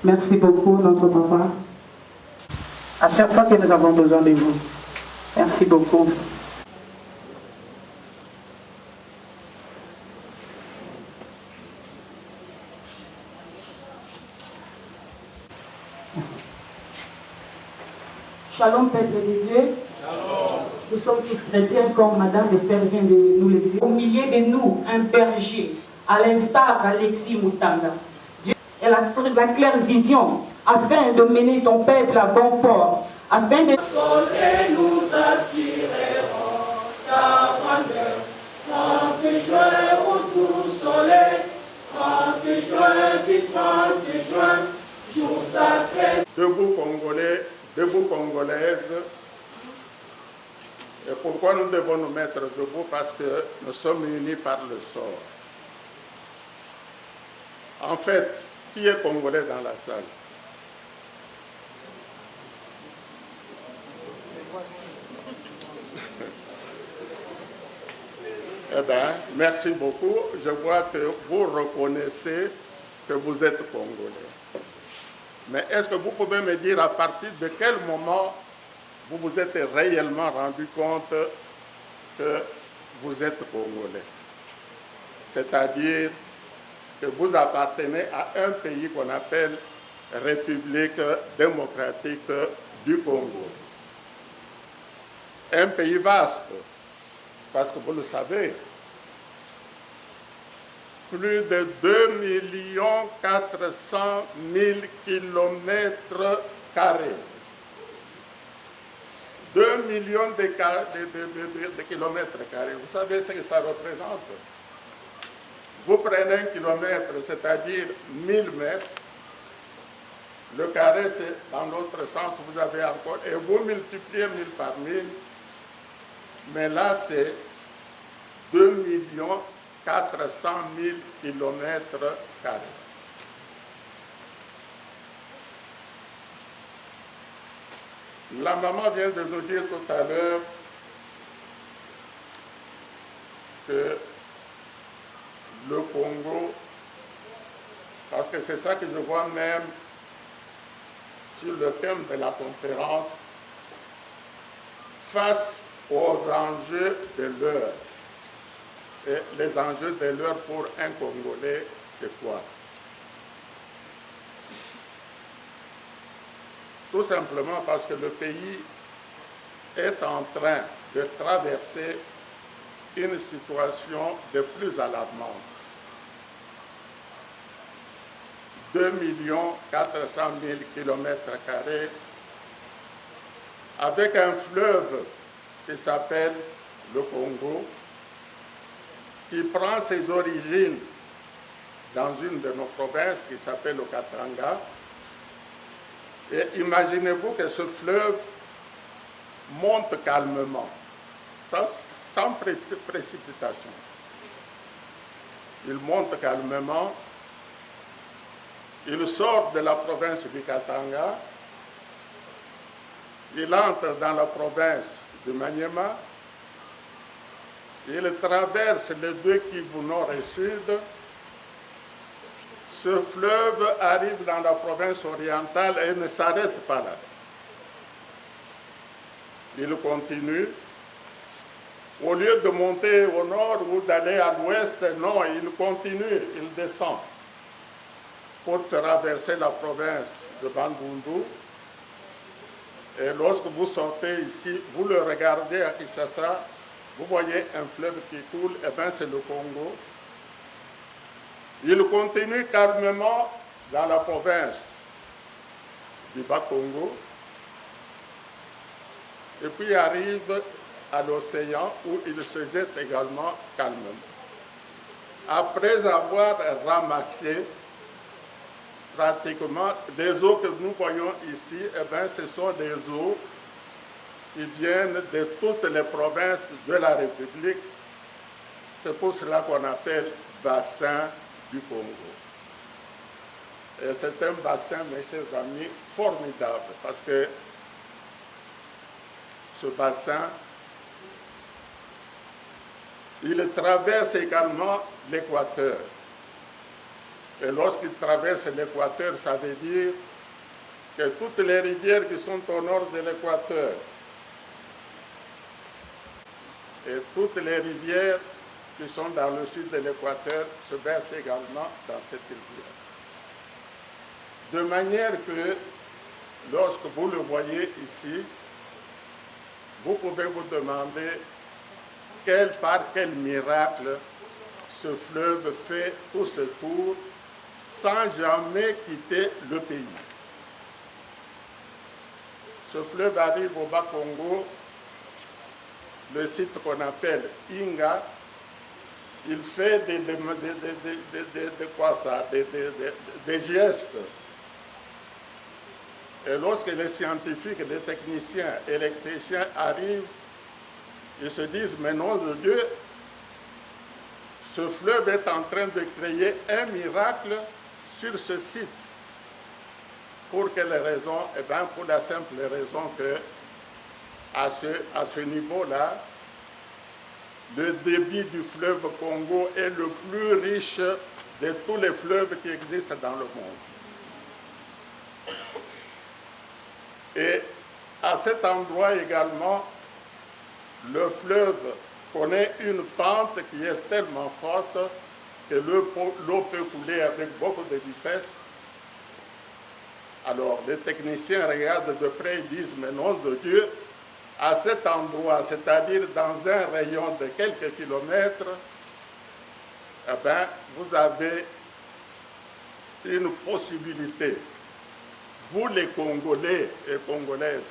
Merci beaucoup, notre papa. À chaque fois que nous avons besoin de vous. Merci beaucoup. Merci. Shalom, peuple de Dieu. Shalom. Nous sommes tous chrétiens, comme Madame Esther vient de nous le dire. Au milieu de nous, un berger, à l'instar d'Alexis Moutanga. Dieu a la claire vision afin de mener ton peuple à bon port, afin de... Et nous assurerons ta grandeur. 30 juin au doux soleil, 30 juin du 30 juin, jour sacré. Debout Congolais, debout Congolaises. Et pourquoi nous devons nous mettre debout? Parce que nous sommes unis par le sort. En fait, qui est Congolais dans la salle? Eh bien, merci beaucoup. Je vois que vous reconnaissez que vous êtes Congolais. Mais est-ce que vous pouvez me dire à partir de quel moment vous vous êtes réellement rendu compte que vous êtes Congolais? C'est-à-dire que vous appartenez à un pays qu'on appelle République démocratique du Congo. Un pays vaste, parce que vous le savez, plus de 2 400 000 kilomètres carrés. 2 millions de kilomètres carrés. Vous savez ce que ça représente? Vous prenez un kilomètre, c'est-à-dire 1000 mètres. Le carré, c'est dans l'autre sens, vous avez encore, et vous multipliez 1000 par 1000. Mais là, c'est 2 400 000 kilomètres carrés. La maman vient de nous dire tout à l'heure que le Congo, parce que c'est ça que je vois même sur le thème de la conférence, face aux enjeux de l'heure. Et les enjeux de l'heure pour un Congolais, c'est quoi? Tout simplement parce que le pays est en train de traverser une situation de plus alarmante. 2 400 000 kilomètres carrés avec un fleuve qui s'appelle le Congo, qui prend ses origines dans une de nos provinces qui s'appelle le Katanga. Et imaginez-vous que ce fleuve monte calmement, sans précipitation. Il monte calmement, il sort de la province du Katanga, il entre dans la province de Maniema, il traverse les deux Kivu nord et sud. Ce fleuve arrive dans la province orientale et ne s'arrête pas là. Il continue. Au lieu de monter au nord ou d'aller à l'ouest, non, il continue, il descend pour traverser la province de Bandundu. Et lorsque vous sortez ici, vous le regardez à Kinshasa, vous voyez un fleuve qui coule, et bien c'est le Congo. Il continue calmement dans la province du Bas-Congo, et puis arrive à l'océan où il se jette également calmement. après avoir ramassé pratiquement les eaux que nous voyons ici, eh bien, ce sont des eaux qui viennent de toutes les provinces de la République. C'est pour cela qu'on appelle bassin du Congo. Et c'est un bassin, mes chers amis, formidable, parce que ce bassin, il traverse également l'équateur. Et lorsqu'il traverse l'équateur, ça veut dire que toutes les rivières qui sont au nord de l'équateur et toutes les rivières qui sont dans le sud de l'équateur se versent également dans cette rivière. De manière que, lorsque vous le voyez ici, vous pouvez vous demander par quel miracle ce fleuve fait tout ce tour sans jamais quitter le pays. Ce fleuve arrive au Bas-Congo, le site qu'on appelle Inga. Il fait des gestes. Et lorsque les scientifiques, les techniciens, électriciens arrivent, ils se disent, mais non de Dieu, ce fleuve est en train de créer un miracle sur ce site. Pour quelle raison? Eh bien, pour la simple raison que, à ce niveau-là, le débit du fleuve Congo est le plus riche de tous les fleuves qui existent dans le monde. Et à cet endroit également, le fleuve connaît une pente qui est tellement forte que l'eau peut couler avec beaucoup de vitesse. Alors les techniciens regardent de près et disent, mais nom de Dieu, à cet endroit, c'est-à-dire dans un rayon de quelques kilomètres, eh bien, vous avez une possibilité. Vous les Congolais et Congolaises,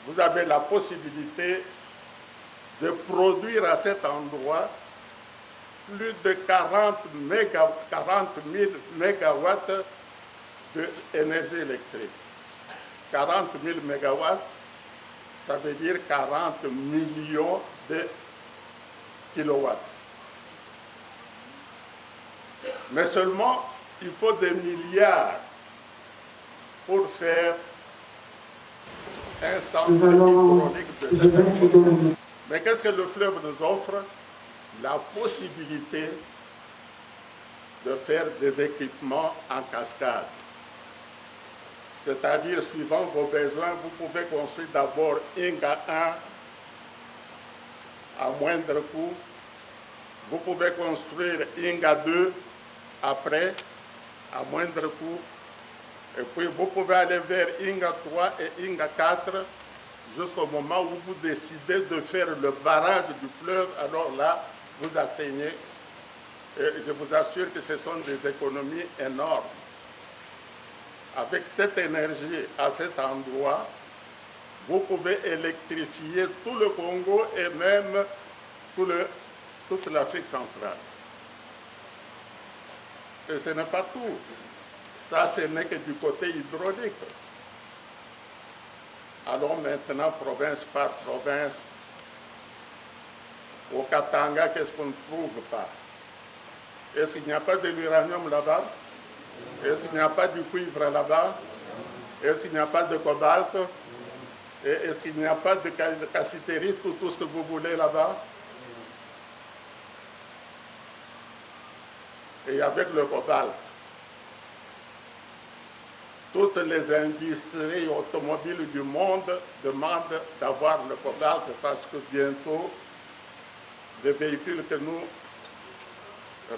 vous avez la possibilité de produire à cet endroit plus de 40 000 mégawatts d'énergie électrique. 40 000 mégawatts, ça veut dire 40 millions de kilowatts. Mais seulement, il faut des milliards pour faire un centre hydraulique de cette importance. Mais qu'est-ce que le fleuve nous offre? La possibilité de faire des équipements en cascade. C'est-à-dire, suivant vos besoins, vous pouvez construire d'abord Inga 1 à moindre coût. Vous pouvez construire Inga 2 après, à moindre coût. Et puis vous pouvez aller vers Inga 3 et Inga 4 jusqu'au moment où vous décidez de faire le barrage du fleuve. Alors là, vous atteignez, et je vous assure que ce sont des économies énormes. Avec cette énergie à cet endroit, vous pouvez électrifier tout le Congo et même toute l'Afrique centrale. Et ce n'est pas tout. Ça, ce n'est que du côté hydraulique. Allons maintenant province par province. Au Katanga, qu'est-ce qu'on ne trouve pas? Est-ce qu'il n'y a pas de l'uranium là-bas? Est-ce qu'il n'y a pas du cuivre là-bas? Est-ce qu'il n'y a pas de cobalt? Et est-ce qu'il n'y a pas de cassiterie, tout ce que vous voulez là-bas? Et avec le cobalt, toutes les industries automobiles du monde demandent d'avoir le cobalt parce que bientôt, les véhicules que nous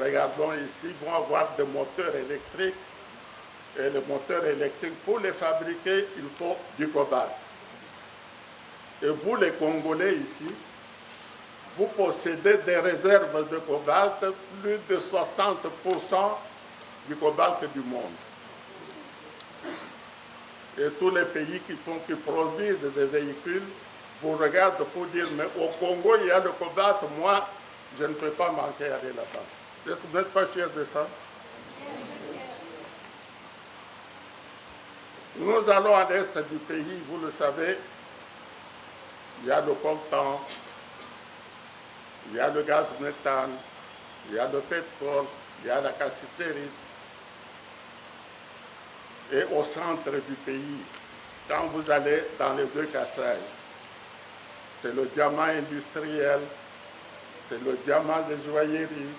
regardons ici vont avoir des moteurs électriques. Et les moteurs électriques, pour les fabriquer, il faut du cobalt. Et vous, les Congolais ici, vous possédez des réserves de cobalt, plus de 60% du cobalt du monde. Et tous les pays qui produisent des véhicules vous regardent pour dire, mais au Congo, il y a le cobalt, moi, je ne peux pas manquer à aller là-bas. Est-ce que vous n'êtes pas fiers de ça? Nous allons à l'est du pays, vous le savez, il y a le coltan, il y a le gaz méthane, il y a le pétrole, il y a la cassitérite. Et au centre du pays, quand vous allez dans les deux Kasaï, c'est le diamant industriel, c'est le diamant de joaillerie,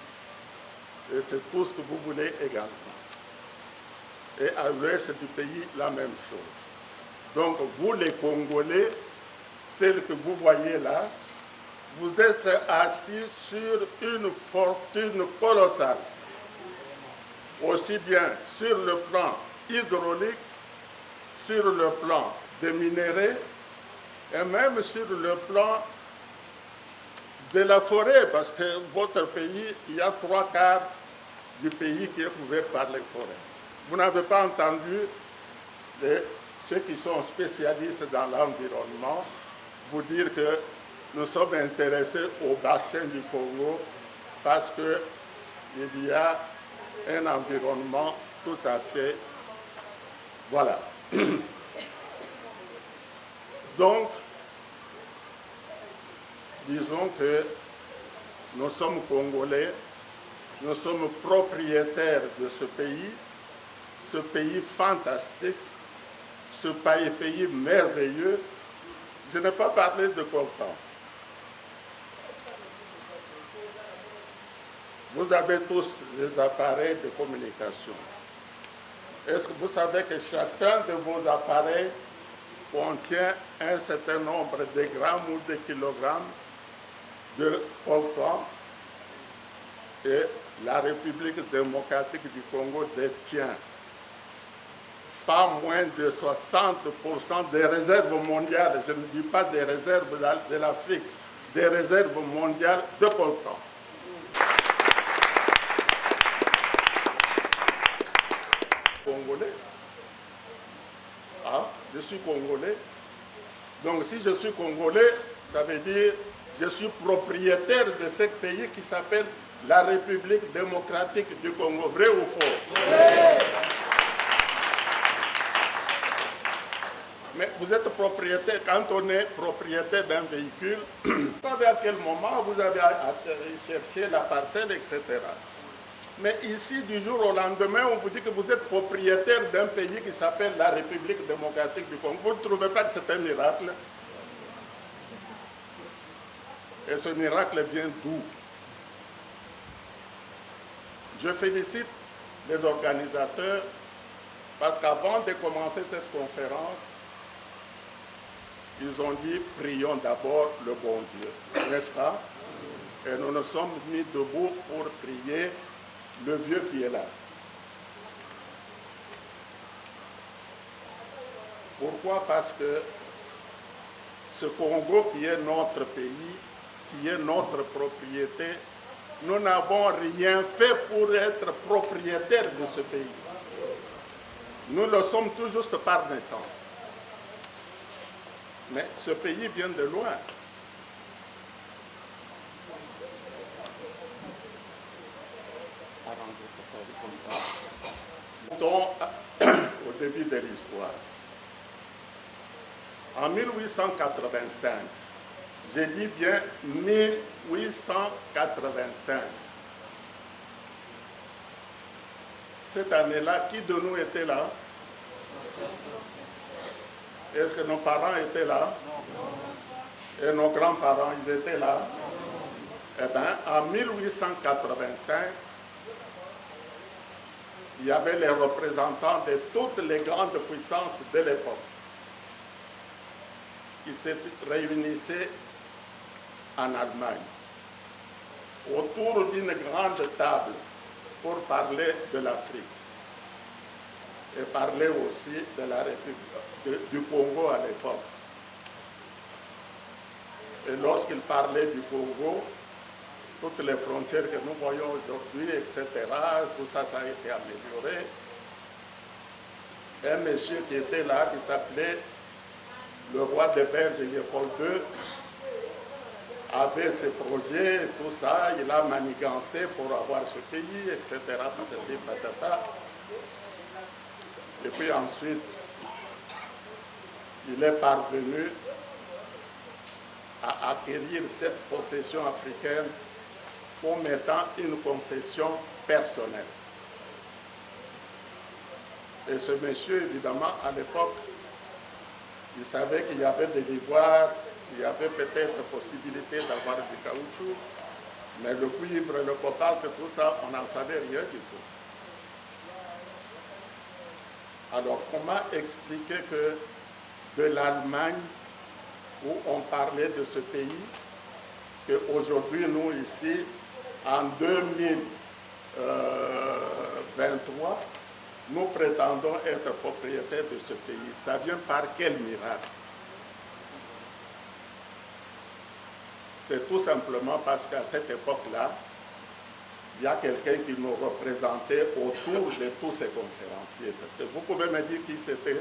et c'est tout ce que vous voulez également. Et à l'ouest du pays, la même chose. Donc vous les Congolais, tels que vous voyez là, vous êtes assis sur une fortune colossale, aussi bien sur le plan hydraulique, sur le plan des minéraux, et même sur le plan de la forêt, parce que votre pays, il y a 3/4 du pays qui est couvert par les forêts. Vous n'avez pas entendu ceux qui sont spécialistes dans l'environnement vous dire que nous sommes intéressés au bassin du Congo parce qu'il y a un environnement tout à fait... Voilà. Donc, disons que nous sommes Congolais, nous sommes propriétaires de ce pays fantastique, ce pays merveilleux. Je n'ai pas parlé de coltan. Vous avez tous des appareils de communication. Est-ce que vous savez que chacun de vos appareils contient un certain nombre de grammes ou de kilogrammes de coltan et la République démocratique du Congo détient pas moins de 60% des réserves mondiales, je ne dis pas des réserves de l'Afrique, des réserves mondiales de coltan. Congolais. Ah, je suis Congolais. Donc si je suis Congolais, ça veut dire que je suis propriétaire de ce pays qui s'appelle la République démocratique du Congo. Vrai ou faux? Ouais. Mais vous êtes propriétaire, quand on est propriétaire d'un véhicule, vous savez à quel moment vous avez à chercher la parcelle, etc. Mais ici, du jour au lendemain, on vous dit que vous êtes propriétaire d'un pays qui s'appelle la République démocratique du Congo. Vous ne trouvez pas que c'est un miracle? Et ce miracle vient d'où? Je félicite les organisateurs parce qu'avant de commencer cette conférence, ils ont dit « Prions d'abord le bon Dieu », n'est-ce pas? Et nous nous sommes mis debout pour prier le vieux qui est là. Pourquoi? Parce que ce Congo qui est notre pays, qui est notre propriété, nous n'avons rien fait pour être propriétaires de ce pays. Nous le sommes tout juste par naissance. Mais ce pays vient de loin. Au début de l'histoire. En 1885, j'ai dit bien 1885. Cette année-là, qui de nous était là? Est-ce que nos parents étaient là? Et nos grands-parents, ils étaient là? Eh bien, en 1885, il y avait les représentants de toutes les grandes puissances de l'époque qui se réunissaient en Allemagne autour d'une grande table pour parler de l'Afrique et parler aussi de la République du Congo à l'époque. Et lorsqu'ils parlaient du Congo, toutes les frontières que nous voyons aujourd'hui, etc., tout ça, ça a été amélioré. Un monsieur qui était là, qui s'appelait le roi des Belges, Léopold II, avait ses projets, tout ça, il a manigancé pour avoir ce pays, etc. Patati, patata. Et puis ensuite, il est parvenu à acquérir cette possession africaine comme étant une concession personnelle. Et ce monsieur, évidemment, à l'époque, il savait qu'il y avait de l'ivoire, qu'il y avait peut-être possibilité d'avoir du caoutchouc, mais le cuivre, le cobalt, tout ça, on n'en savait rien du tout. Alors, comment expliquer que de l'Allemagne, où on parlait de ce pays, qu'aujourd'hui, nous, ici, en 2023, nous prétendons être propriétaires de ce pays. Ça vient par quel miracle? C'est tout simplement parce qu'à cette époque-là, il y a quelqu'un qui nous représentait autour de tous ces conférenciers. Vous pouvez me dire qui c'était?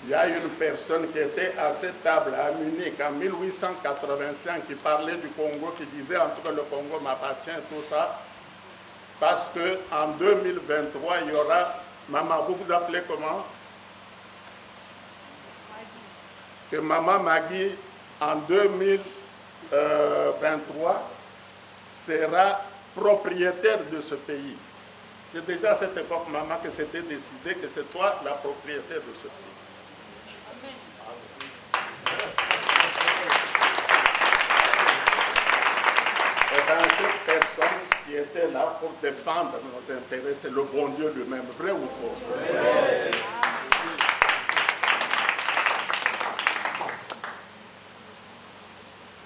Il y a une personne qui était à cette table à Munich en 1885 qui parlait du Congo, qui disait entre le Congo m'appartient, tout ça, parce qu'en 2023, il y aura, maman, vous vous appelez comment? Que maman Magui, en 2023, sera propriétaire de ce pays. C'est déjà à cette époque, maman, que c'était décidé que c'est toi la propriétaire de ce pays. Et dans cette personne qui était là pour défendre nos intérêts, c'est le bon Dieu lui-même, vrai ou faux? Ouais.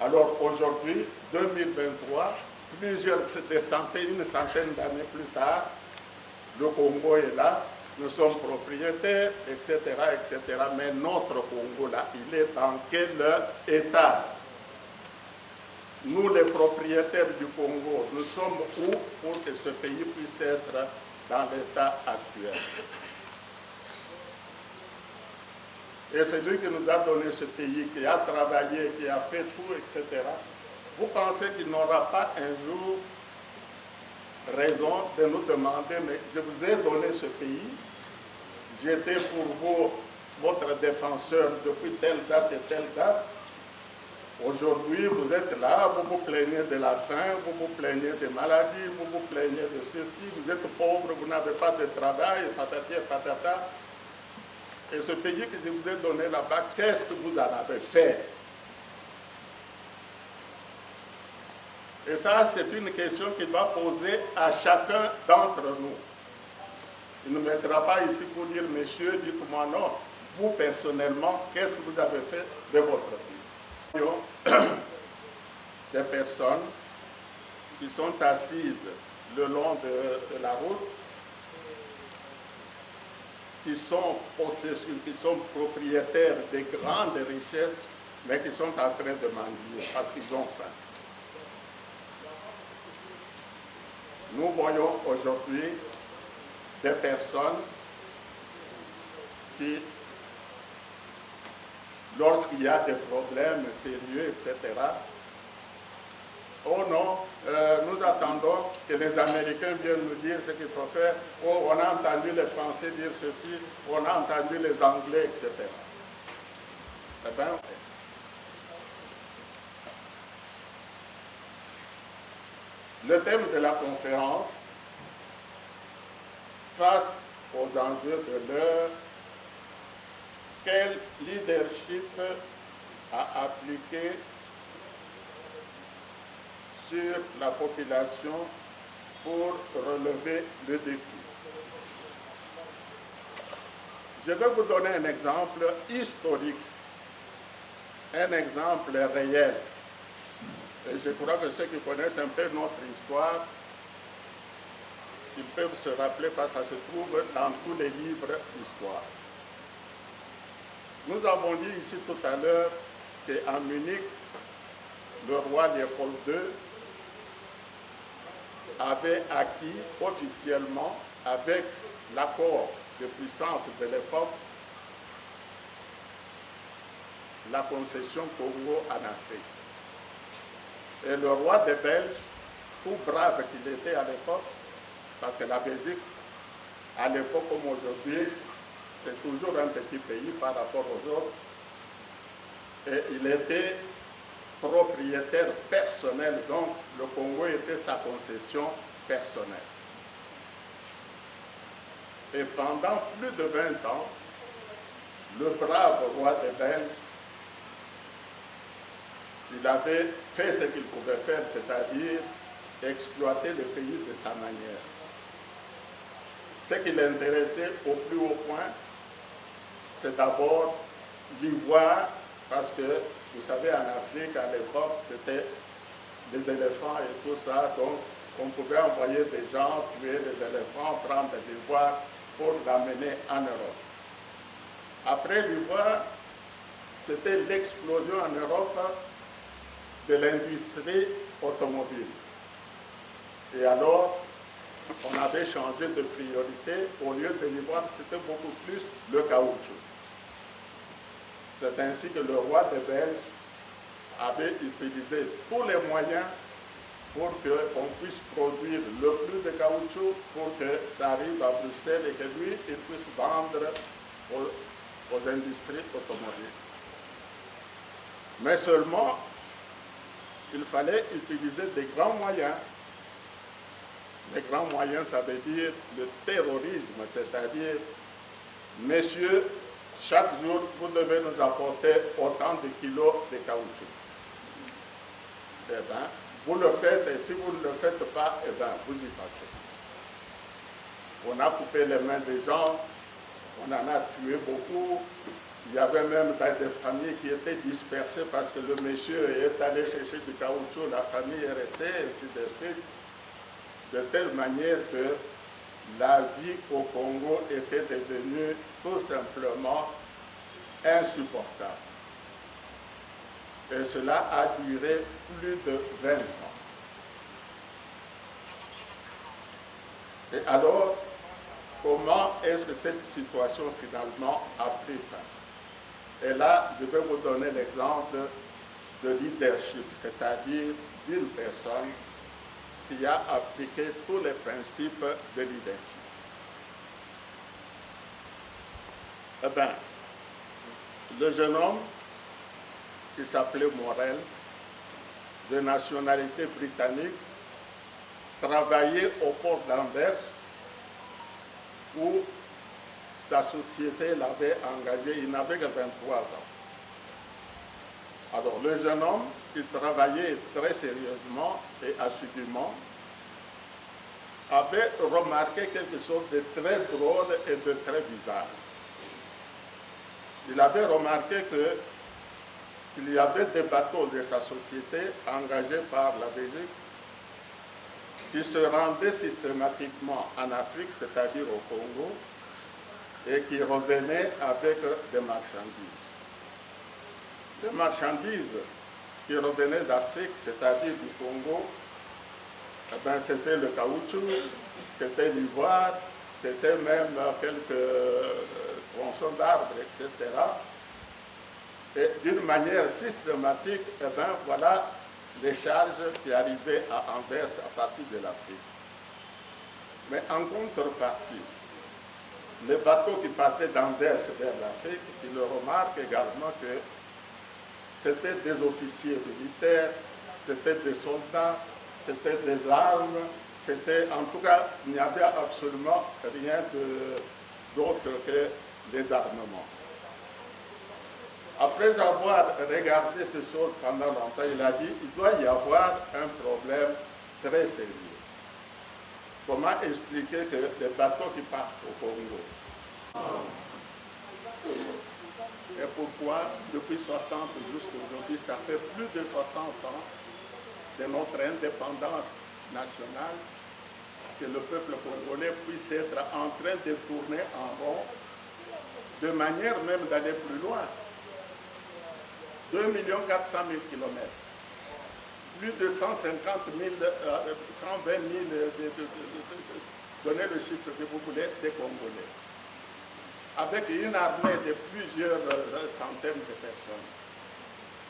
Alors aujourd'hui, 2023, une centaine d'années plus tard, le Congo est là, nous sommes propriétaires, etc., etc. Mais notre Congo, là, il est dans quel état? Nous, les propriétaires du Congo, nous sommes où pour que ce pays puisse être dans l'état actuel? Et c'est lui qui nous a donné ce pays, qui a travaillé, qui a fait tout, etc. Vous pensez qu'il n'aura pas un jour raison de nous demander, mais je vous ai donné ce pays, j'étais pour vous votre défenseur depuis telle date et telle date. Aujourd'hui, vous êtes là, vous vous plaignez de la faim, vous vous plaignez des maladies, vous vous plaignez de ceci, vous êtes pauvre, vous n'avez pas de travail, patati et patata. Et ce pays que je vous ai donné là-bas, qu'est-ce que vous en avez fait? Et ça, c'est une question qu'il va poser à chacun d'entre nous. Il ne mettra pas ici pour dire, monsieur, dites-moi non. Vous, personnellement, qu'est-ce que vous avez fait de votre vie? Des personnes qui sont assises le long de la route, qui sont propriétaires de grandes richesses, mais qui sont en train de mendier parce qu'ils ont faim. Nous voyons aujourd'hui des personnes qui, lorsqu'il y a des problèmes sérieux, etc., oh non, nous attendons que les Américains viennent nous dire ce qu'il faut faire. Oh, on a entendu les Français dire ceci, on a entendu les Anglais, etc. Eh bien, le thème de la conférence, face aux enjeux de l'heure, quel leadership a appliqué sur la population pour relever le défi. Je vais vous donner un exemple historique, un exemple réel. Et je crois que ceux qui connaissent un peu notre histoire, ils peuvent se rappeler parce que ça se trouve dans tous les livres d'histoire. Nous avons dit ici tout à l'heure qu'à Munich, le roi Léopold II avait acquis officiellement, avec l'accord de puissance de l'époque, la concession Congo en Afrique. Et le roi des Belges, tout brave qu'il était à l'époque, parce que la Belgique, à l'époque comme aujourd'hui, c'est toujours un petit pays par rapport aux autres, et il était propriétaire personnel, donc le Congo était sa concession personnelle. Et pendant plus de 20 ans, le brave roi des Belges, il avait fait ce qu'il pouvait faire, c'est-à-dire exploiter le pays de sa manière. Ce qui l'intéressait au plus haut point, c'est d'abord l'ivoire, parce que, vous savez, en Afrique, à l'époque, c'était des éléphants et tout ça, donc on pouvait envoyer des gens tuer les éléphants, prendre de l'ivoire pour l'amener en Europe. Après l'ivoire, c'était l'explosion en Europe de l'industrie automobile. Et alors, on avait changé de priorité. Au lieu de l'ivoire, c'était beaucoup plus le caoutchouc. C'est ainsi que le roi des Belges avait utilisé tous les moyens pour qu'on puisse produire le plus de caoutchouc pour que ça arrive à Bruxelles et que lui, il puisse vendre aux industries automobiles. Mais seulement, il fallait utiliser des grands moyens. Les grands moyens, ça veut dire le terrorisme, c'est-à-dire, messieurs, chaque jour, vous devez nous apporter autant de kilos de caoutchouc. Eh bien, vous le faites, et si vous ne le faites pas, eh bien, vous y passez. On a coupé les mains des gens, on en a tué beaucoup. Il y avait même des familles qui étaient dispersées parce que le monsieur est allé chercher du caoutchouc, la famille est restée, et ainsi de suite. De telle manière que la vie au Congo était devenue tout simplement insupportable. Et cela a duré plus de 20 ans. Et alors, comment est-ce que cette situation finalement a pris fin? Et là, je vais vous donner l'exemple de leadership, c'est-à-dire d'une personne qui a appliqué tous les principes de leadership. Eh bien, le jeune homme qui s'appelait Morel, de nationalité britannique, travaillait au port d'Anvers où sa société l'avait engagé, il n'avait que 23 ans. Alors le jeune homme qui travaillait très sérieusement et assidûment avait remarqué quelque chose de très drôle et de très bizarre. Il avait remarqué qu'il y avait des bateaux de sa société engagés par la Belgique qui se rendaient systématiquement en Afrique, c'est-à-dire au Congo, et qui revenaient avec des marchandises. Les marchandises qui revenaient d'Afrique, c'est-à-dire du Congo, eh bien, c'était le caoutchouc, c'était l'ivoire, c'était même quelques tronçons d'arbres, etc. Et d'une manière systématique, eh bien, voilà les charges qui arrivaient à Anvers à partir de l'Afrique. Mais en contrepartie, les bateaux qui partaient d'Anvers vers l'Afrique, ils remarquent également que c'était des officiers militaires, c'était des soldats, c'était des armes, c'était, en tout cas, il n'y avait absolument rien d'autre que des armements. Après avoir regardé ces choses pendant longtemps, il a dit qu'il doit y avoir un problème très sérieux. Comment expliquer que les bateaux qui partent au Congo? Et pourquoi, depuis 60 jusqu'à aujourd'hui, ça fait plus de 60 ans de notre indépendance nationale, que le peuple congolais puisse être en train de tourner en rond, de manière même d'aller plus loin. 2 400 000 kilomètres, plus de 150 000, 120 000, donnez le chiffre que vous voulez, des Congolais, avec une armée de plusieurs centaines de personnes.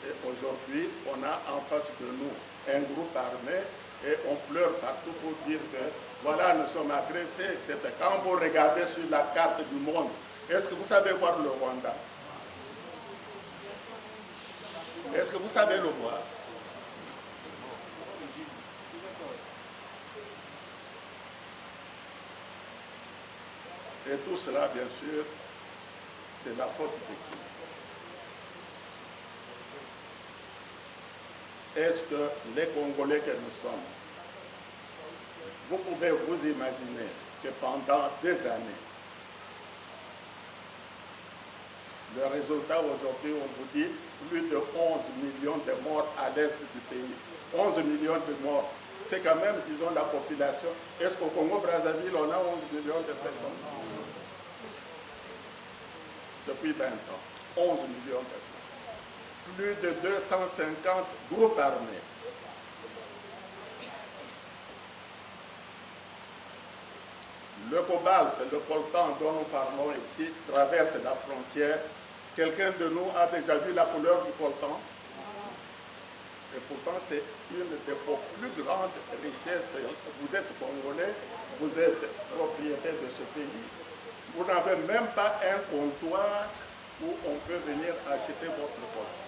Et aujourd'hui, on a en face de nous un groupe armé et on pleure partout pour dire que voilà, nous sommes agressés, etc. Quand vous regardez sur la carte du monde, est-ce que vous savez voir le Rwanda? Est-ce que vous savez le voir? Et tout cela, bien sûr, c'est la faute de qui? Est-ce que les Congolais que nous sommes, vous pouvez vous imaginer que pendant des années, le résultat aujourd'hui, on vous dit plus de 11 millions de morts à l'est du pays. 11 millions de morts. C'est quand même, disons, la population. Est-ce qu'au Congo-Brazzaville, on a 11 millions de personnes? Depuis 20 ans. 11 millions de personnes. Plus de 250 groupes armés. Le cobalt, le coltan dont nous parlons ici, traverse la frontière. Quelqu'un de nous a déjà vu la couleur du coltan? Et pourtant, c'est une des plus grandes richesses. Vous êtes Congolais, vous êtes propriétaire de ce pays. Vous n'avez même pas un comptoir où on peut venir acheter votre coltan.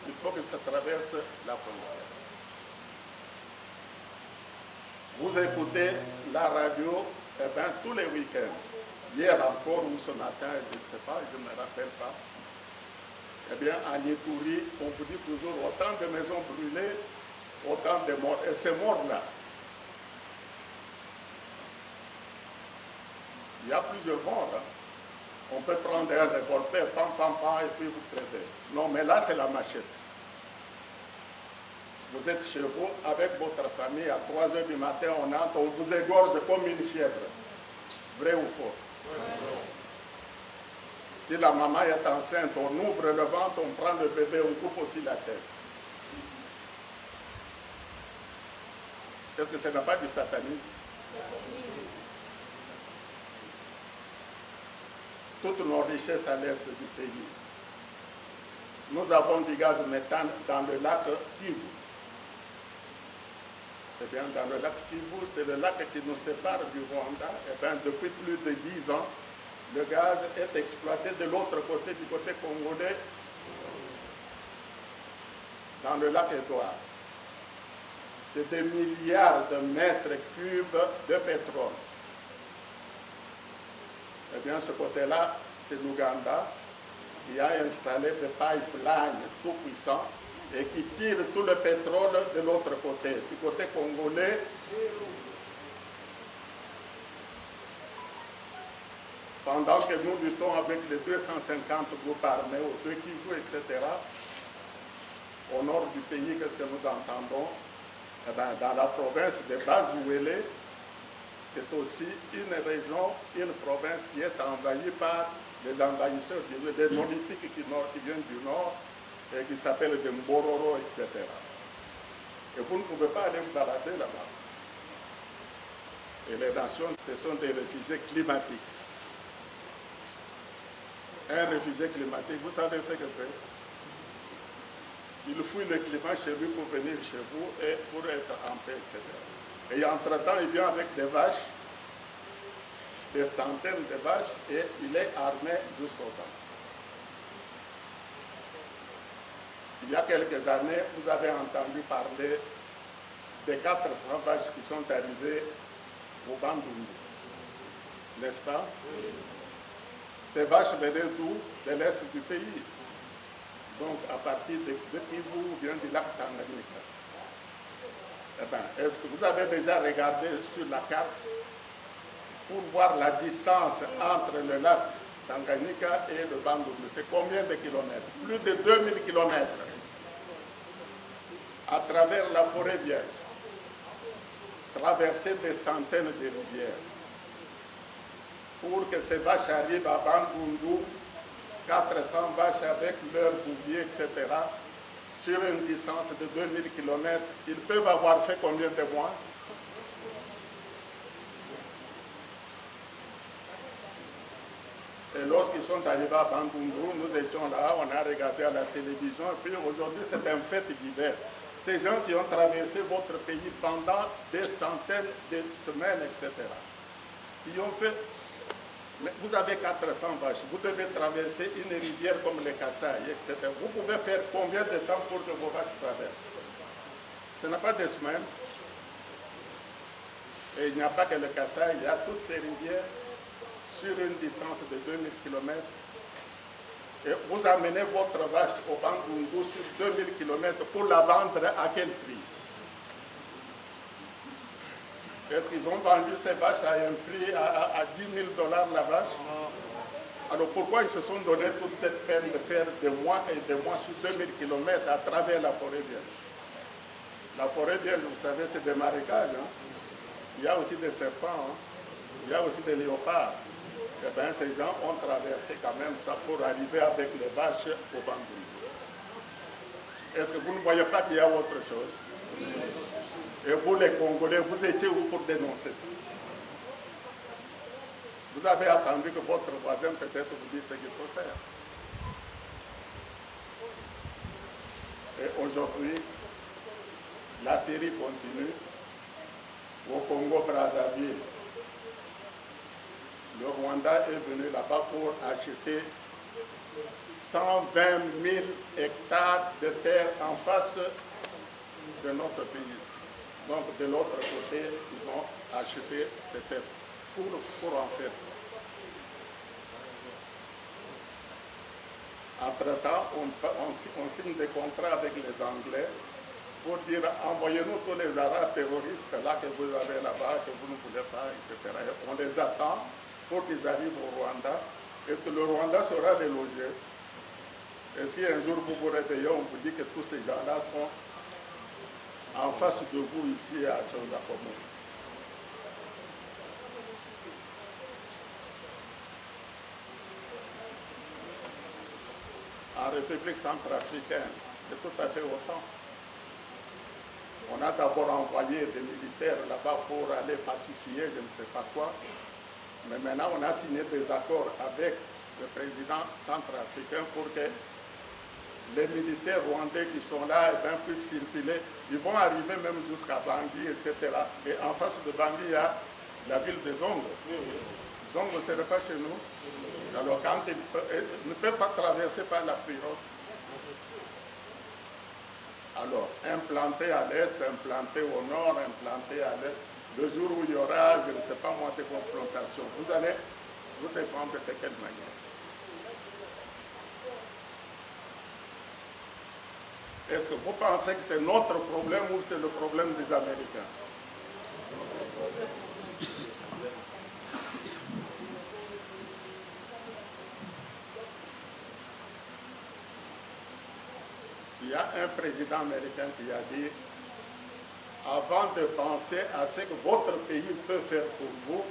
Il faut que ça traverse la frontière. Vous écoutez la radio tous les week-ends. Hier encore ou ce matin, je ne sais pas, je ne me rappelle pas. Eh bien, à Nietouri, on vous dit toujours autant de maisons brûlées, autant de morts. Et ces morts-là, il y a plusieurs morts. Hein. On peut prendre un revolver, pam, pam, pam, et puis vous crevez. Non, mais là, c'est la machette. Vous êtes chez vous, avec votre famille, à 3 h du matin, on entre, on vous égorge comme une chèvre. Vrai ou faux? Si la maman est enceinte, on ouvre le ventre, on prend le bébé, on coupe aussi la tête. Est-ce que ce n'est pas du satanisme? Toutes nos richesses à l'est du pays. Nous avons du gaz méthane dans le lac Kivu. Eh bien, dans le lac Kivu, c'est le lac qui nous sépare du Rwanda. Eh bien, depuis plus de 10 ans, le gaz est exploité de l'autre côté, du côté congolais, dans le lac Édouard. C'est des milliards de mètres cubes de pétrole. Eh bien, ce côté-là, c'est l'Ouganda qui a installé des pipelines tout puissants et qui tire tout le pétrole de l'autre côté. Du côté congolais, pendant que nous luttons avec les 250 groupes armés, au Kivu, etc., au nord du pays, qu'est-ce que nous entendons? Eh bien, dans la province de Bazouélé, c'est aussi une région, une province qui est envahie par les envahisseurs, des monolithiques qui viennent du nord, et qui s'appellent des Mbororo, etc. Et vous ne pouvez pas aller vous balader là-bas. Et les nations, ce sont des réfugiés climatiques. Un réfugié climatique, vous savez ce que c'est? Il fuit le climat chez lui pour venir chez vous et pour être en paix, etc. Et entre-temps, il vient avec des vaches, des centaines de vaches, et il est armé jusqu'au bas. Il y a quelques années, vous avez entendu parler des 400 vaches qui sont arrivées au Bandundu, n'est-ce pas? Oui. Ces vaches venaient d'où? De l'est du pays. Donc, à partir de Kivu ou bien du lac Tanganyika. Eh bien, est-ce que vous avez déjà regardé sur la carte pour voir la distance entre le lac Tanganyika et le Bandundu? C'est combien de kilomètres? Plus de 2000 kilomètres. À travers la forêt vierge. Traverser des centaines de rivières. Pour que ces vaches arrivent à Bandundu, 400 vaches avec leurs bouviers, etc., sur une distance de 2000 km, ils peuvent avoir fait combien de mois? Et lorsqu'ils sont arrivés à Bandundu, nous étions là, on a regardé à la télévision, et puis aujourd'hui c'est un fait divers. Ces gens qui ont traversé votre pays pendant des centaines de semaines, etc., qui ont fait... Mais vous avez 400 vaches, vous devez traverser une rivière comme le Kasaï, etc. Vous pouvez faire combien de temps pour que vos vaches traversent? Ce n'est pas des semaines. Et il n'y a pas que le Kasaï, il y a toutes ces rivières sur une distance de 2000 km. Et vous amenez votre vache au Bandundu sur 2000 km pour la vendre à quel prix? Est-ce qu'ils ont vendu ces vaches à un prix à $10 000 la vache? Alors pourquoi ils se sont donné toute cette peine de faire des mois et des mois sur 2000 km à travers la forêt vierge? La forêt vierge, vous savez, c'est des marécages. Hein? Il y a aussi des serpents, hein? Il y a aussi des léopards. Eh bien, ces gens ont traversé quand même ça pour arriver avec les vaches au Bandundu. Est-ce que vous ne voyez pas qu'il y a autre chose? Et vous, les Congolais, vous étiez où pour dénoncer ça? Vous avez attendu que votre voisin peut-être vous dise ce qu'il faut faire. Et aujourd'hui, la série continue. Au Congo-Brazzaville, le Rwanda est venu là-bas pour acheter 120 000 hectares de terre en face de notre pays. Donc de l'autre côté, ils ont acheté ces terres pour en faire. Entre-temps, on signe des contrats avec les Anglais pour dire envoyez-nous tous les Arabes terroristes là que vous avez là-bas, que vous ne voulez pas, etc. On les attend pour qu'ils arrivent au Rwanda. Est-ce que le Rwanda sera délogé? Et si un jour vous vous réveillez, on vous dit que tous ces gens-là sont en face de vous ici à Chongakomo. En République centrafricaine, c'est tout à fait autant. On a d'abord envoyé des militaires là-bas pour aller pacifier, je ne sais pas quoi. Mais maintenant, on a signé des accords avec le président centrafricain pour que les militaires rwandais qui sont là puissent circuler. Ils vont arriver même jusqu'à Bangui, etc. Et en face de Bangui, il y a la ville de Zongo. Zongo ne serait pas chez nous. Alors quand ils ne peuvent pas traverser par la pirogue. Alors, implanté à l'est, implanté au nord, implanté à l'est. Le jour où il y aura, je ne sais pas moi, des confrontations, vous allez vous défendre de quelle manière? Est-ce que vous pensez que c'est notre problème ou c'est le problème des Américains? Il y a un président américain qui a dit, avant de penser à ce que votre pays peut faire pour vous,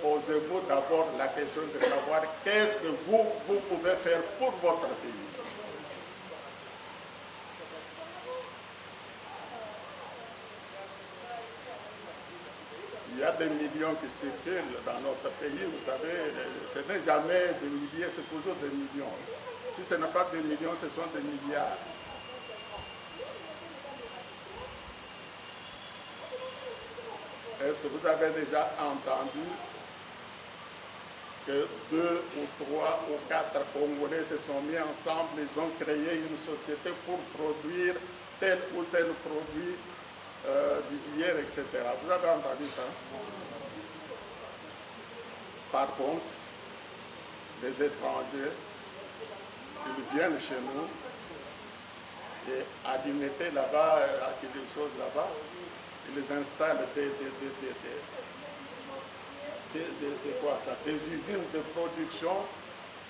posez-vous d'abord la question de savoir qu'est-ce que vous pouvez faire pour votre pays. Il y a des millions qui circulent dans notre pays, vous savez, ce n'est jamais des milliers, c'est toujours des millions. Si ce n'est pas des millions, ce sont des milliards. Est-ce que vous avez déjà entendu que 2 ou 3 ou 4 Congolais se sont mis ensemble, ils ont créé une société pour produire tel ou tel produit d'hier, etc. Vous avez entendu ça? Par contre, les étrangers, ils viennent chez nous et alimenter là-bas, quelque chose là-bas, ils les installent des usines de production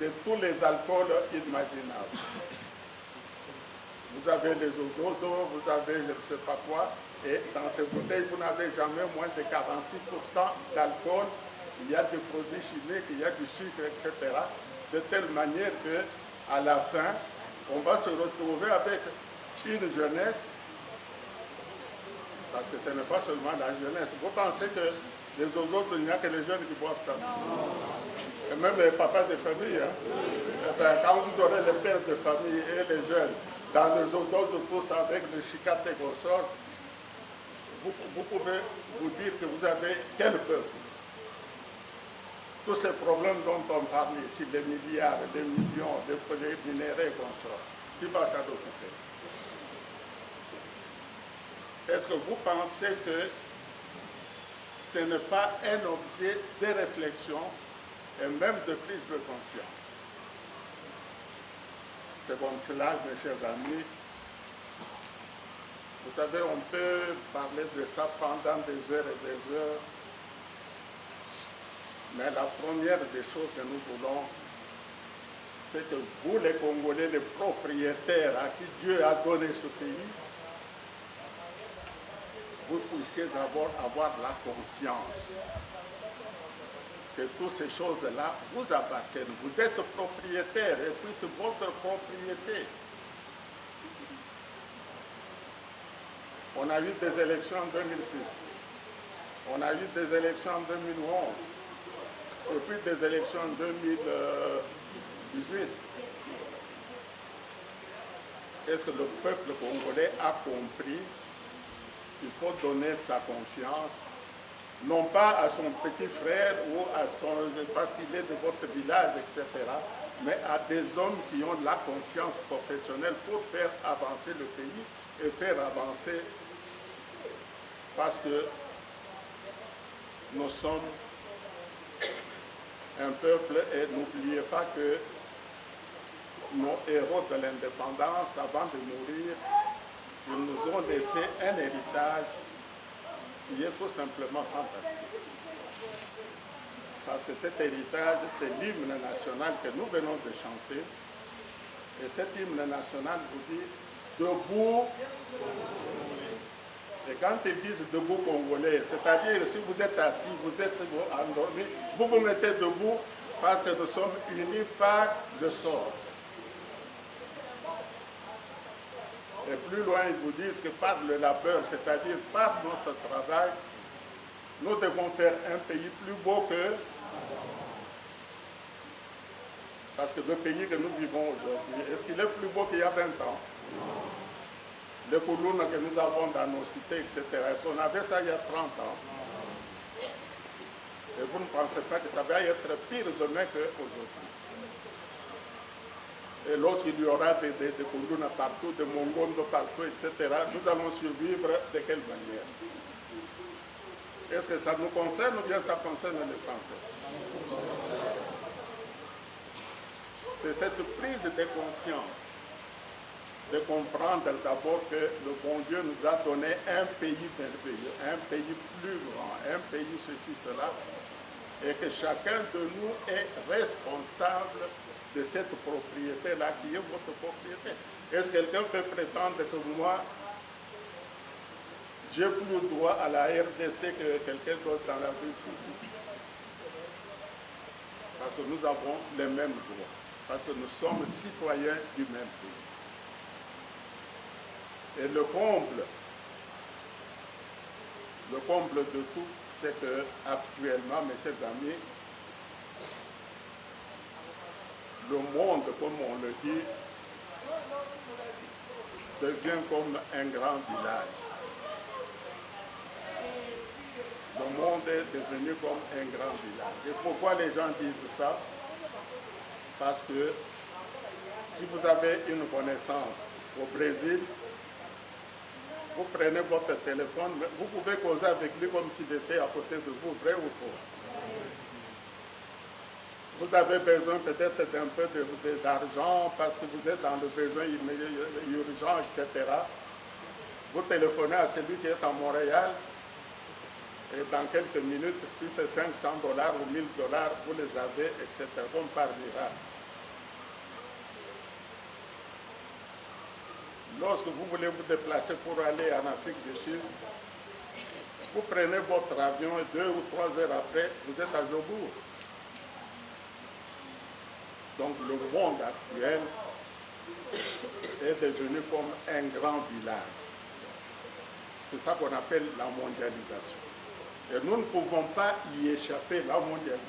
de tous les alcools imaginables. Vous avez les eaux d'eau, vous avez je ne sais pas quoi, et dans ces bouteilles, vous n'avez jamais moins de 46% d'alcool. Il y a des produits chimiques, il y a du sucre, etc. De telle manière qu'à la fin, on va se retrouver avec une jeunesse Parce que ce n'est pas seulement la jeunesse. Vous pensez que les autres, il n'y a que les jeunes qui boivent ça. Et même les papas de famille. Hein. Eh bien, quand vous aurez les pères de famille et les jeunes dans les autos tous avec des chicates et consorts, vous pouvez vous dire que vous avez quel peuple. Tous ces problèmes dont on parle ici, des milliards, des millions, des projets minéraux et consorts, qui va s'en occuper? Est-ce que vous pensez que ce n'est pas un objet de réflexion et même de prise de conscience? C'est comme cela, mes chers amis. Vous savez, on peut parler de ça pendant des heures et des heures, mais la première des choses que nous voulons, c'est que vous, les Congolais, les propriétaires à qui Dieu a donné ce pays, vous puissiez d'abord avoir la conscience que toutes ces choses-là vous appartiennent. Vous êtes propriétaire et puis c'est votre propriété. On a eu des élections en 2006. On a eu des élections en 2011. Et puis des élections en 2018. Est-ce que le peuple congolais a compris qu'il faut donner sa confiance, non pas à son petit frère ou à son, parce qu'il est de votre village, etc., mais à des hommes qui ont la conscience professionnelle pour faire avancer le pays et faire avancer, parce que nous sommes un peuple et n'oubliez pas que nos héros de l'indépendance, avant de mourir, ils nous ont laissé un héritage qui est tout simplement fantastique. Parce que cet héritage, c'est l'hymne national que nous venons de chanter. Et cet hymne national vous dit « Debout ». Et quand ils disent « Debout Congolais », c'est-à-dire si vous êtes assis, vous êtes endormi, vous vous mettez debout parce que nous sommes unis par le sort. Et plus loin, ils vous disent que par le labeur, c'est-à-dire par notre travail, nous devons faire un pays plus beau que... Parce que le pays que nous vivons aujourd'hui, est-ce qu'il est plus beau qu'il y a 20 ans? Les colonnes que nous avons dans nos cités, etc. Est-ce qu'on avait ça il y a 30 ans? Et vous ne pensez pas que ça va être pire demain qu'aujourd'hui? Et lorsqu'il y aura des colonnes partout, des mongondo partout, etc., nous allons survivre de quelle manière? Est-ce que ça nous concerne ou bien ça concerne les Français? C'est cette prise de conscience, de comprendre d'abord que le bon Dieu nous a donné un pays merveilleux, un pays plus grand, un pays ceci, cela, et que chacun de nous est responsable de cette propriété-là qui est votre propriété. Est-ce que quelqu'un peut prétendre que moi, j'ai plus droit à la RDC que quelqu'un d'autre dans la vie ici? Parce que nous avons les mêmes droits, parce que nous sommes citoyens du même pays. Et le comble de tout, c'est que actuellement, mes chers amis, le monde, comme on le dit, devient comme un grand village. Le monde est devenu comme un grand village. Et pourquoi les gens disent ça? Parce que si vous avez une connaissance au Brésil, vous prenez votre téléphone, vous pouvez causer avec lui comme s'il était à côté de vous, vrai ou faux? Vous avez besoin peut-être d'un peu d'argent parce que vous êtes dans le besoin urgent, etc. Vous téléphonez à celui qui est à Montréal et dans quelques minutes, si c'est $500 ou $1000, vous les avez, etc. Comme par miracle. Lorsque vous voulez vous déplacer pour aller en Afrique du Sud, vous prenez votre avion et 2 ou 3 heures après, vous êtes à Jobourg. Donc le monde actuel est devenu comme un grand village. C'est ça qu'on appelle la mondialisation. Et nous ne pouvons pas y échapper, la mondialisation.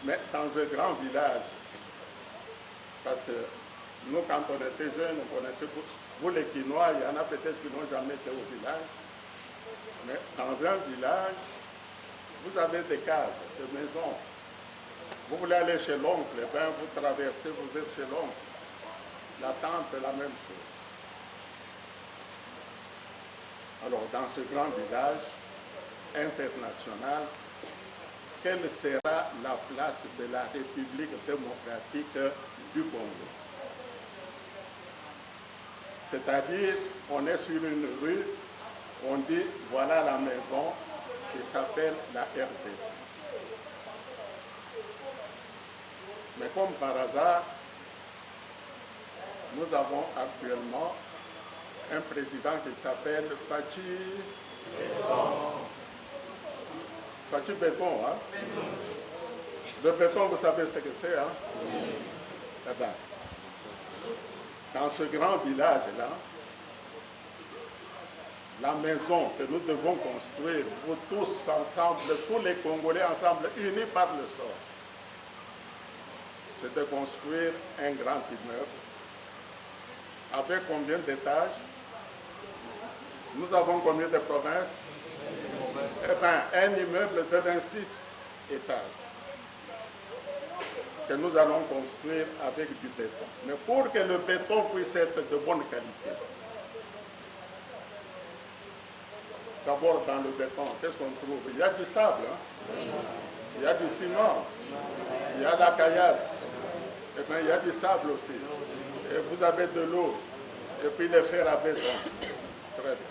Mais dans un grand village, parce que nous, quand on était jeunes, on connaissait, vous les Quinois, il y en a peut-être qui n'ont jamais été au village. Mais dans un village, vous avez des cases, des maisons. Vous voulez aller chez l'oncle, vous traversez, vous êtes chez l'oncle. La tante, la même chose. Alors, dans ce grand village international, quelle sera la place de la République démocratique du Congo? C'est-à-dire, on est sur une rue, on dit, voilà la maison qui s'appelle la RDC. Mais comme par hasard, nous avons actuellement un président qui s'appelle Fachi Béton. Hein? Le béton, vous savez ce que c'est, hein? Eh bien, dans ce grand village-là, la maison que nous devons construire, vous tous ensemble, tous les Congolais ensemble, unis par le sort, c'est de construire un grand immeuble. Avec combien d'étages? Nous avons combien de provinces? Eh bien, un immeuble de 26 étages que nous allons construire avec du béton. Mais pour que le béton puisse être de bonne qualité, d'abord dans le béton, qu'est-ce qu'on trouve? Il y a du sable, hein? Il y a du ciment, il y a la caillasse, et bien il y a du sable aussi. Et vous avez de l'eau, et puis le fer à béton. Très bien.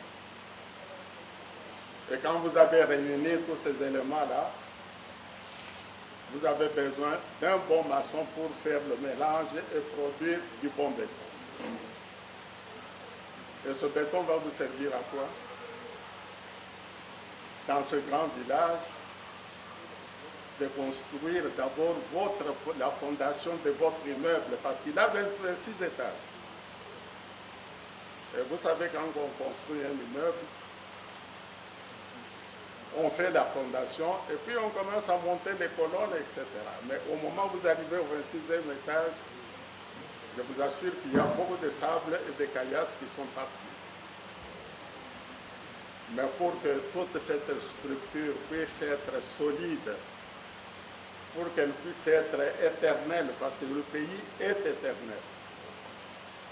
Et quand vous avez réuni tous ces éléments-là, vous avez besoin d'un bon maçon pour faire le mélange et produire du bon béton. Et ce béton va vous servir à quoi? Dans ce grand village, de construire d'abord la fondation de votre immeuble, parce qu'il a 26 étages. Et vous savez, quand on construit un immeuble, on fait la fondation et puis on commence à monter les colonnes, etc. Mais au moment où vous arrivez au 26e étage, je vous assure qu'il y a beaucoup de sable et de caillasses qui sont partis. Mais pour que toute cette structure puisse être solide, pour qu'elle puisse être éternelle, parce que le pays est éternel.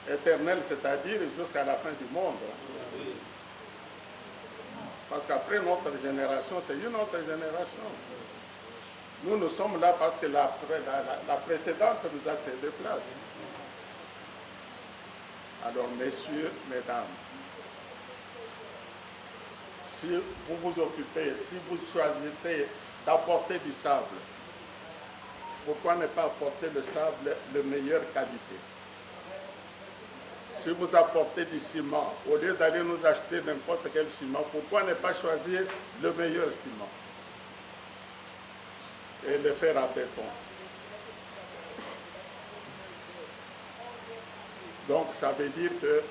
Éternel, c'est-à-dire jusqu'à la fin du monde. Parce qu'après notre génération, c'est une autre génération. Nous sommes là parce que la précédente nous a cédé place. Alors, messieurs, mesdames, si vous vous occupez, si vous choisissez d'apporter du sable, pourquoi ne pas apporter le sable de meilleure qualité? Si vous apportez du ciment, au lieu d'aller nous acheter n'importe quel ciment, pourquoi ne pas choisir le meilleur ciment et le faire à béton? Donc ça veut dire que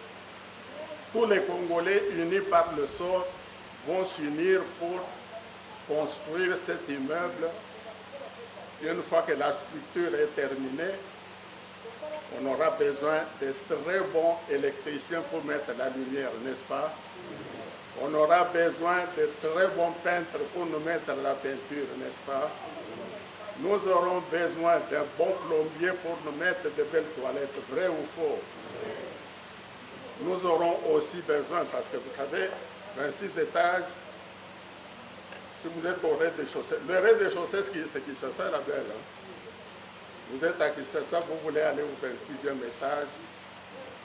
tous les Congolais unis par le sort vont s'unir pour construire cet immeuble. Une fois que la structure est terminée, on aura besoin de très bons électriciens pour mettre la lumière, n'est-ce pas? On aura besoin de très bons peintres pour nous mettre la peinture, n'est-ce pas? Nous aurons besoin d'un bon plombier pour nous mettre de belles toilettes, vrai ou faux? Nous aurons aussi besoin, parce que vous savez, 26 étages, si vous êtes au rez-de-chaussée, le rez-de-chaussée, c'est Kinshasa la belle. Hein? Vous êtes à Kinshasa, vous voulez aller au 26e étage,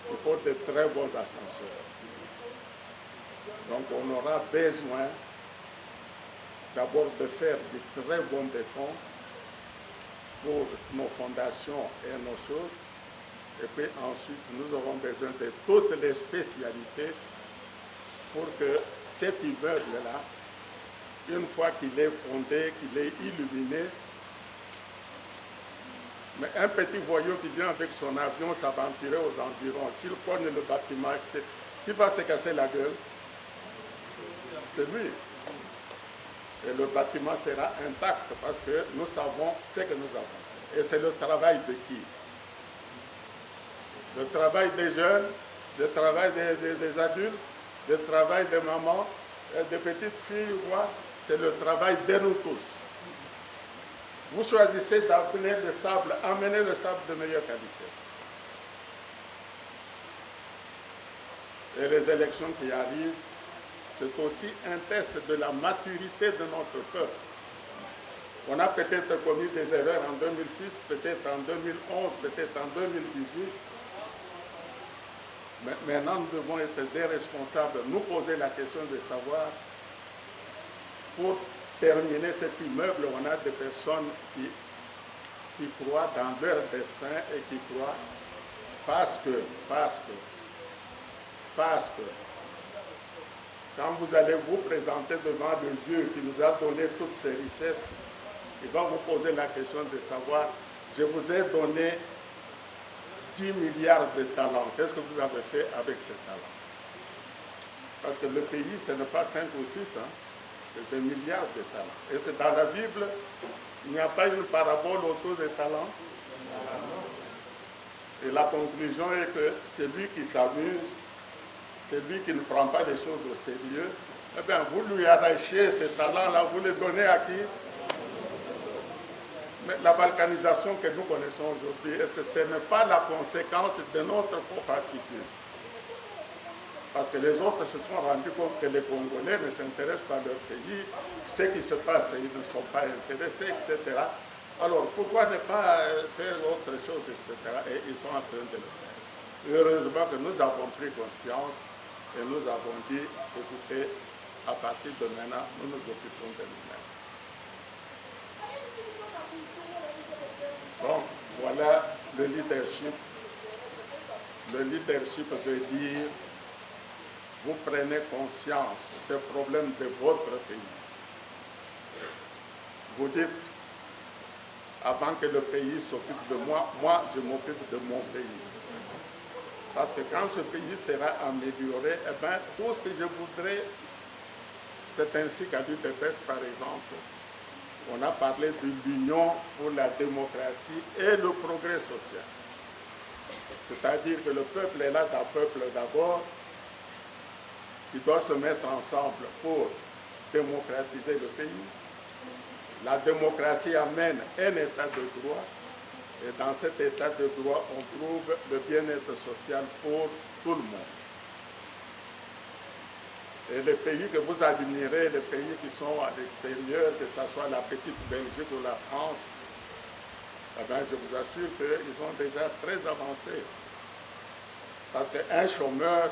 il faut de très bons ascenseurs. Donc on aura besoin d'abord de faire du très bon béton pour nos fondations et nos choses. Et puis ensuite, nous aurons besoin de toutes les spécialités pour que cet immeuble-là, une fois qu'il est fondé, qu'il est illuminé, mais un petit voyou qui vient avec son avion s'aventurer aux environs, s'il cogne le bâtiment, Qui va se casser la gueule? C'est lui. Et le bâtiment sera intact parce que nous savons ce que nous avons. Et c'est le travail de qui? Le travail des jeunes, le travail des adultes, le travail des mamans, des petites filles, c'est le travail de nous tous. Vous choisissez d'amener le sable de meilleure qualité. Et les élections qui arrivent, c'est aussi un test de la maturité de notre peuple. On a peut-être commis des erreurs en 2006, peut-être en 2011, peut-être en 2018. Mais maintenant, nous devons être des responsables, nous poser la question de savoir, pour terminer cet immeuble, on a des personnes qui croient dans leur destin et qui croient parce que quand vous allez vous présenter devant le Dieu qui nous a donné toutes ces richesses, il va vous poser la question de savoir, je vous ai donné 10 milliards de talents. Qu'est-ce que vous avez fait avec ces talents? Parce que le pays, ce n'est pas 5 ou 6, c'est des milliards de talents. Est-ce que dans la Bible, il n'y a pas une parabole autour des talents? Et la conclusion est que celui qui s'amuse, celui qui ne prend pas les choses au sérieux, eh bien, vous lui arrachez ces talents-là, vous les donnez à qui? Mais la balkanisation que nous connaissons aujourd'hui, est-ce que ce n'est pas la conséquence de notre propre attitude? Parce que les autres se sont rendus compte que les Congolais ne s'intéressent pas à leur pays, ce qui se passe, ils ne sont pas intéressés, etc. Alors, pourquoi ne pas faire autre chose, etc. Et ils sont en train de le faire. Heureusement que nous avons pris conscience et nous avons dit, écoutez, à partir de maintenant, nous nous occupons de nous-mêmes. Donc, voilà le leadership. Le leadership veut dire, vous prenez conscience des problèmes de votre pays. Vous dites, avant que le pays s'occupe de moi, moi je m'occupe de mon pays. Parce que quand ce pays sera amélioré, eh bien, tout ce que je voudrais, c'est ainsi qu'à l'UDPS, par exemple, on a parlé de l'union pour la démocratie et le progrès social. C'est-à-dire que le peuple est là d'un peuple d'abord, qui doit se mettre ensemble pour démocratiser le pays. La démocratie amène un état de droit, et dans cet état de droit, on trouve le bien-être social pour tout le monde. Et les pays que vous admirez, les pays qui sont à l'extérieur, que ce soit la petite Belgique ou la France, eh bien, je vous assure qu'ils sont déjà très avancés. Parce qu'un chômeur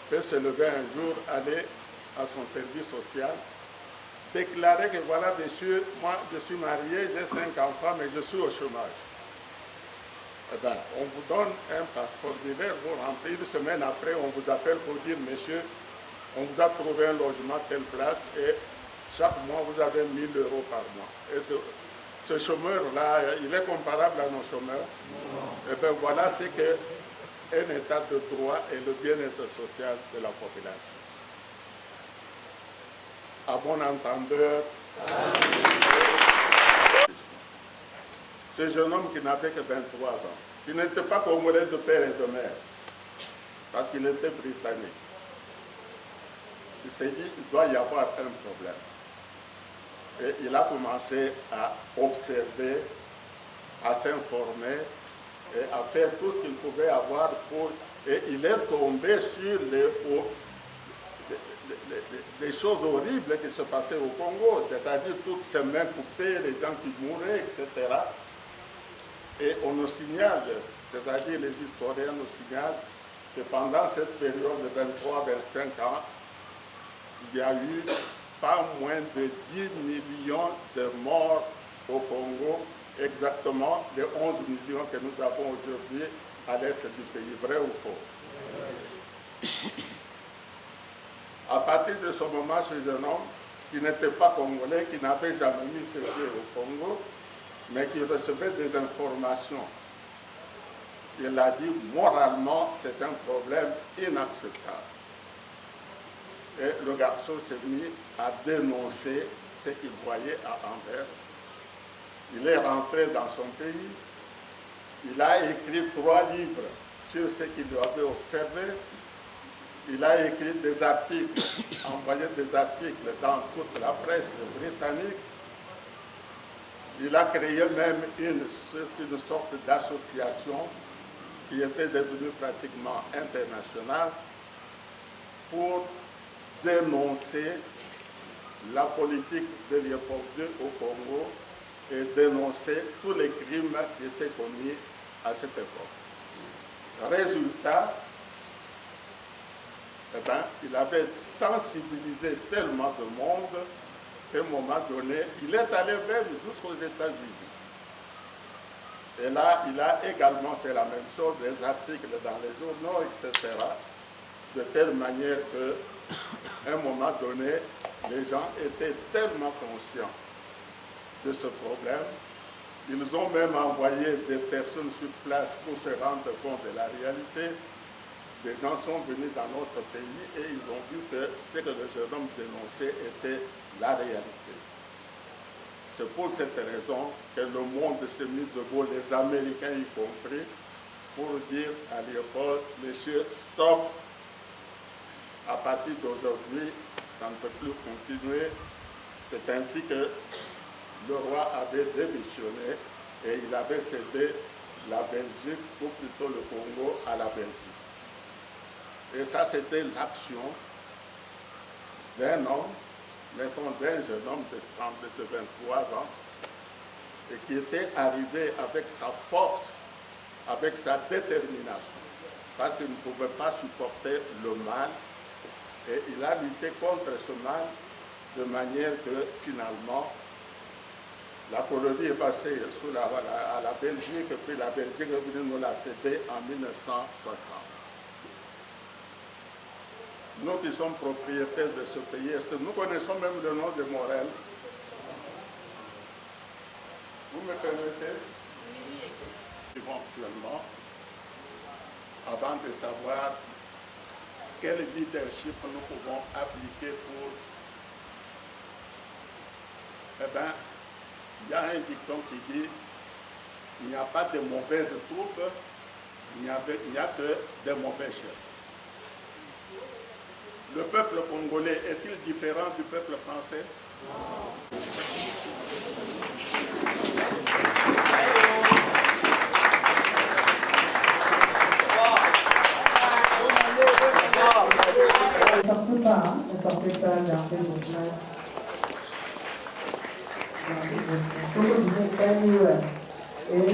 peut se lever un jour, aller à son service social, déclarer que voilà, monsieur, moi je suis marié, j'ai 5 enfants, mais je suis au chômage. Eh bien, on vous donne un formulaire, vous remplissez, une semaine après, on vous appelle pour dire, monsieur, on vous a trouvé un logement à telle place et chaque mois, vous avez 1 000 € par mois. Est-ce que ce chômeur-là, il est comparable à nos chômeurs? Non. Eh bien, voilà ce qu'un état de droit et le bien-être social de la population. À bon entendeur, ce jeune homme qui n'avait que 23 ans, qui n'était pas congolais de père et de mère, parce qu'il était britannique, il s'est dit qu'il doit y avoir un problème. Et il a commencé à observer, à s'informer et à faire tout ce qu'il pouvait avoir pour... Et il est tombé sur les choses horribles qui se passaient au Congo, c'est-à-dire toutes ces mains coupées, les gens qui mouraient, etc. Et on nous signale, c'est-à-dire les historiens nous signalent, que pendant cette période de 23-25 ans, il y a eu pas moins de 10 millions de morts au Congo, exactement les 11 millions que nous avons aujourd'hui à l'est du pays. Vrai ou faux? À partir de ce moment, ce jeune homme, qui n'était pas congolais, qui n'avait jamais mis ses pieds au Congo, mais qui recevait des informations, il a dit, moralement, c'est un problème inacceptable. Et le garçon s'est mis à dénoncer ce qu'il voyait à Anvers. Il est rentré dans son pays. Il a écrit 3 livres sur ce qu'il avait observé. Il a écrit des articles, envoyé des articles dans toute la presse britannique. Il a créé même une sorte d'association qui était devenue pratiquement internationale pour dénoncer la politique de Léopold II au Congo et dénoncer tous les crimes qui étaient commis à cette époque. Résultat, il avait sensibilisé tellement de monde qu'à un moment donné, il est allé même jusqu'aux États-Unis. Et là, il a également fait la même chose, des articles dans les journaux, etc., de telle manière qu'à un moment donné, les gens étaient tellement conscients de ce problème. Ils ont même envoyé des personnes sur place pour se rendre compte de la réalité. Des gens sont venus dans notre pays et ils ont vu que ce que le jeune homme dénonçait était la réalité. C'est pour cette raison que le monde s'est mis debout, les Américains y compris, pour dire à Léopold, monsieur, stop, à partir d'aujourd'hui, ça ne peut plus continuer. C'est ainsi que le roi avait démissionné et il avait cédé la Belgique, ou plutôt le Congo, à la Belgique. Et ça, c'était l'action d'un homme, mettons d'un jeune homme de 23 ans, et qui était arrivé avec sa force, avec sa détermination, parce qu'il ne pouvait pas supporter le mal, et il a lutté contre ce mal de manière que finalement, la colonie est passée à la Belgique, et puis la Belgique est venue nous la céder en 1960. Nous qui sommes propriétaires de ce pays, est-ce que nous connaissons même le nom de Morel? Vous me permettez? Éventuellement, avant de savoir quel leadership nous pouvons appliquer pour... Eh bien, il y a un dicton qui dit il n'y a pas de mauvaises troupes, il n'y a que des mauvais chefs. Le peuple congolais est-il différent du peuple français? Ne sortez pas, gardez vos places. Gardez vos places. Et,